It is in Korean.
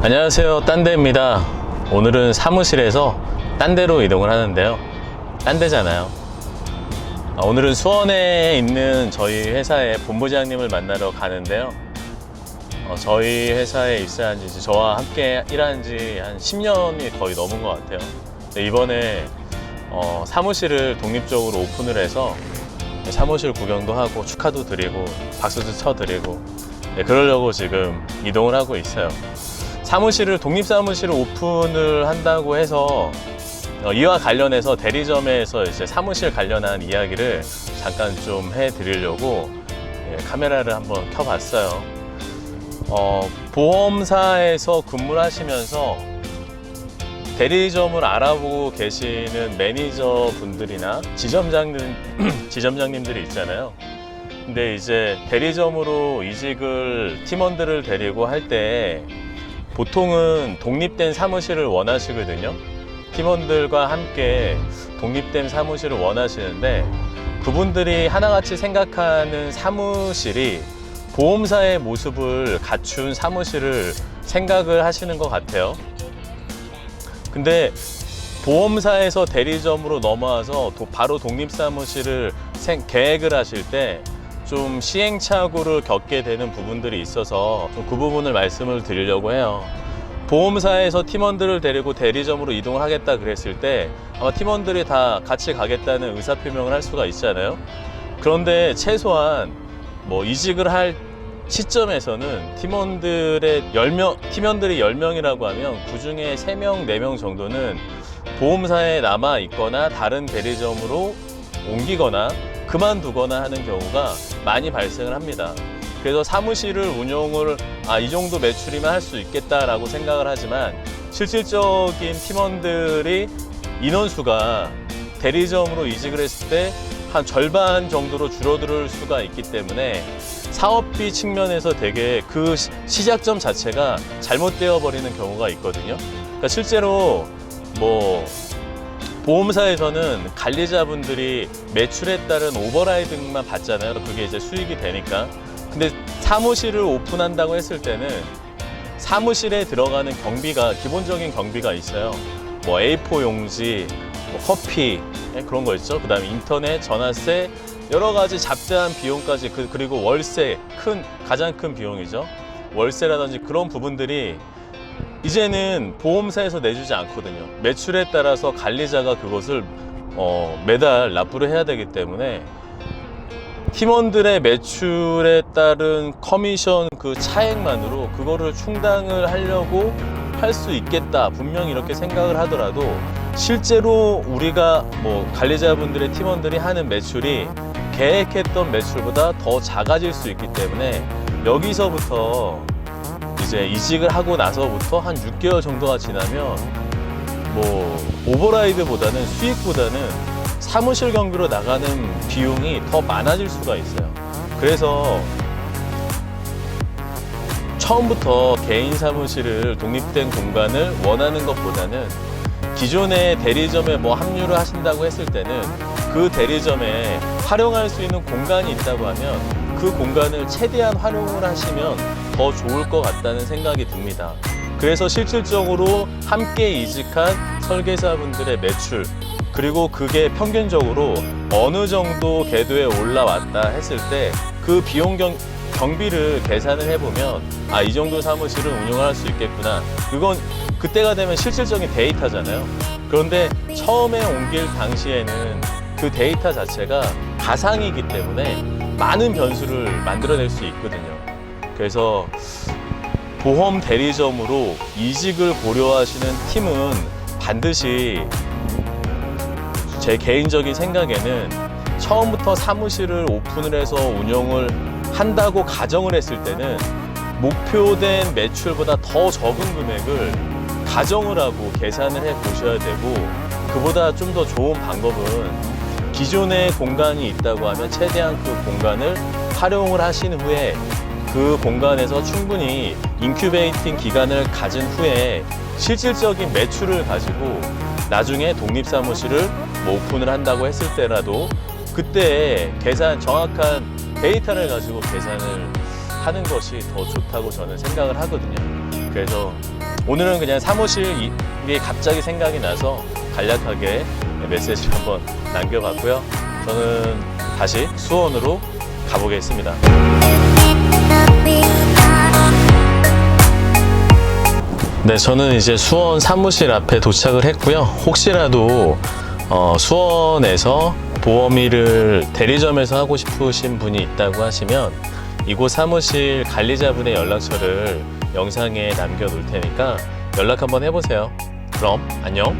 안녕하세요, 딴데입니다. 오늘은 사무실에서 딴데로 이동을 하는데요. 딴데잖아요. 오늘은 수원에 있는 저희 회사의 본부장님을 만나러 가는데요. 저희 회사에 입사한 지 저와 함께 일한 지 한 10년이 거의 넘은 것 같아요. 이번에 사무실을 독립적으로 오픈을 해서 사무실 구경도 하고 축하도 드리고 박수도 쳐드리고 그러려고 지금 이동을 하고 있어요. 독립사무실을 오픈을 한다고 해서 이와 관련해서 대리점에서 이제 사무실 관련한 이야기를 잠깐 좀 해드리려고 카메라를 한번 켜봤어요. 보험사에서 근무를 하시면서 대리점을 알아보고 계시는 매니저 분들이나 지점장님들이 있잖아요. 근데 이제 대리점으로 이직을 팀원들을 데리고 할 때 보통은 독립된 사무실을 원하시거든요. 팀원들과 함께 독립된 사무실을 원하시는데 그분들이 하나같이 생각하는 사무실이 보험사의 모습을 갖춘 사무실을 생각을 하시는 것 같아요. 근데 보험사에서 대리점으로 넘어와서 바로 독립사무실을 계획을 하실 때 좀 시행착오를 겪게 되는 부분들이 있어서 좀 그 부분을 말씀을 드리려고 해요. 보험사에서 팀원들을 데리고 대리점으로 이동을 하겠다 그랬을 때 아마 팀원들이 다 같이 가겠다는 의사표명을 할 수가 있잖아요. 그런데 최소한 이직을 할 시점에서는 팀원들이 10명이라고 하면 그 중에 3명, 4명 정도는 보험사에 남아 있거나 다른 대리점으로 옮기거나 그만두거나 하는 경우가 많이 발생을 합니다. 그래서 사무실을 운영을 이 정도 매출이면 할 수 있겠다라고 생각을 하지만 실질적인 팀원들이 인원수가 대리점으로 이직을 했을 때 한 절반 정도로 줄어들 수가 있기 때문에 사업비 측면에서 되게 그 시작점 자체가 잘못되어 버리는 경우가 있거든요. 그러니까 실제로 보험사에서는 관리자분들이 매출에 따른 오버라이딩만 받잖아요. 그게 이제 수익이 되니까. 근데 사무실을 오픈한다고 했을 때는 사무실에 들어가는 경비가, 기본적인 경비가 있어요. A4 용지, 커피, 그런 거 있죠. 그 다음에 인터넷, 전화세, 여러 가지 잡다한 비용까지, 그리고 월세, 가장 큰 비용이죠. 월세라든지 그런 부분들이 이제는 보험사에서 내주지 않거든요. 매출에 따라서 관리자가 그것을 매달 납부를 해야 되기 때문에 팀원들의 매출에 따른 커미션 그 차액만으로 그거를 충당을 하려고 할 수 있겠다, 분명히 이렇게 생각을 하더라도 실제로 우리가 관리자분들의 팀원들이 하는 매출이 계획했던 매출보다 더 작아질 수 있기 때문에 여기서부터 이제 이직을 하고 나서부터 한 6개월 정도가 지나면 오버라이드보다는 수익보다는 사무실 경비로 나가는 비용이 더 많아질 수가 있어요. 그래서 처음부터 개인 사무실을, 독립된 공간을 원하는 것보다는 기존의 대리점에 합류를 하신다고 했을 때는 그 대리점에 활용할 수 있는 공간이 있다고 하면 그 공간을 최대한 활용을 하시면 더 좋을 것 같다는 생각이 듭니다. 그래서 실질적으로 함께 이직한 설계사분들의 매출, 그리고 그게 평균적으로 어느 정도 궤도에 올라왔다 했을 때 그 비용 경비를 계산을 해보면 이 정도 사무실은 운영할 수 있겠구나. 그때가 되면 실질적인 데이터잖아요. 그런데 처음에 옮길 당시에는 그 데이터 자체가 가상이기 때문에 많은 변수를 만들어낼 수 있거든요. 그래서 보험 대리점으로 이직을 고려하시는 팀은 반드시, 제 개인적인 생각에는 처음부터 사무실을 오픈을 해서 운영을 한다고 가정을 했을 때는 목표된 매출보다 더 적은 금액을 가정을 하고 계산을 해 보셔야 되고, 그보다 좀 더 좋은 방법은 기존에 공간이 있다고 하면 최대한 그 공간을 활용을 하신 후에 그 공간에서 충분히 인큐베이팅 기간을 가진 후에 실질적인 매출을 가지고 나중에 독립사무실을 오픈을 한다고 했을 때라도 그때 정확한 데이터를 가지고 계산을 하는 것이 더 좋다고 저는 생각을 하거든요. 그래서 오늘은 그냥 사무실이 갑자기 생각이 나서 간략하게 메시지를 한번 남겨봤고요. 저는 다시 수원으로 가보겠습니다. 네, 저는 이제 수원 사무실 앞에 도착을 했고요. 혹시라도 수원에서 보험일을 대리점에서 하고 싶으신 분이 있다고 하시면 이곳 사무실 관리자분의 연락처를 영상에 남겨 놓을 테니까 연락 한번 해보세요. 그럼 안녕.